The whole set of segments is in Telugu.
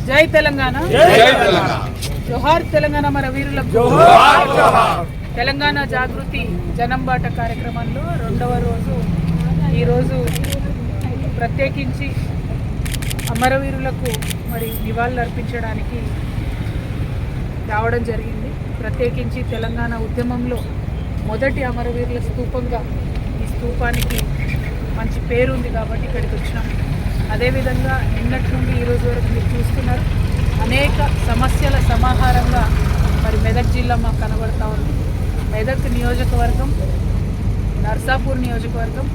జై తెలంగాణ, జోహార్ తెలంగాణ మన వీరులకు. తెలంగాణ జాగృతి జనంబాట కార్యక్రమంలో రెండవ రోజు ఈరోజు ప్రత్యేకించి అమరవీరులకు మరి నివాళులు అర్పించడానికి రావడం జరిగింది. ప్రత్యేకించి తెలంగాణ ఉద్యమంలో మొదటి అమరవీరుల స్తూపంగా ఈ స్తూపానికి మంచి పేరు ఉంది కాబట్టి ఇక్కడికి వచ్చినాం. అదేవిధంగా నిన్నటి నుండి ఈరోజు వరకు మీరు చూస్తున్నారు, అనేక సమస్యల సమాహారంగా మరి మెదక్ జిల్లా మాకు కనబడతా ఉంది. మెదక్ నియోజకవర్గం, నర్సాపూర్ నియోజకవర్గం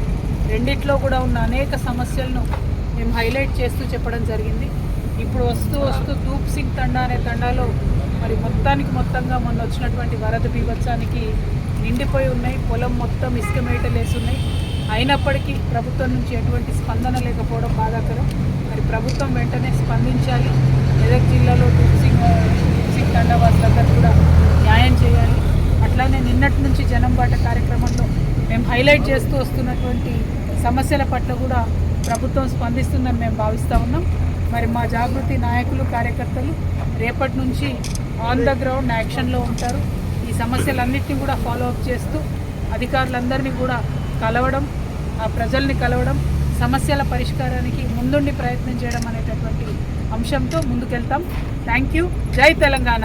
రెండిట్లో కూడా ఉన్న అనేక సమస్యలను మేము హైలైట్ చేస్తూ చెప్పడం జరిగింది. ఇప్పుడు వస్తూ తూప్ సింగ్ తండా అనే తండాలో మరి మొత్తంగా మొన్న వచ్చినటువంటి వరద బీభత్సానికి నిండిపోయి ఉన్నాయి. పొలం మొత్తం ఇసుక మేటలు వేసున్నాయి. అయినప్పటికీ ప్రభుత్వం నుంచి ఎటువంటి స్పందన లేకపోవడం బాధాకరం. మరి ప్రభుత్వం వెంటనే స్పందించాలి. మెదక్ జిల్లాలో తూప్ సింగ్ తండావాసులందరూ కూడా న్యాయం చేయాలి. అట్లానే నిన్నటి నుంచి జనంబాట కార్యక్రమంలో మేము హైలైట్ చేస్తూ వస్తున్నటువంటి సమస్యల పట్ల కూడా ప్రభుత్వం స్పందిస్తుందని మేము భావిస్తూ ఉన్నాం. మరి మా జాగృతి నాయకులు, కార్యకర్తలు రేపటి నుంచి ఆన్ ద గ్రౌండ్ యాక్షన్లో ఉంటారు. ఈ సమస్యలన్నింటినీ కూడా ఫాలో అప్ చేస్తూ అధికారులందరినీ కూడా కలవడం, ఆ ప్రజల్ని కలవడం, సమస్యల పరిష్కారానికి ముందుండి ప్రయత్నం చేయడం అనేటటువంటి అంశంతో ముందుకెళ్తాం. Thank you. జై తెలంగాణ.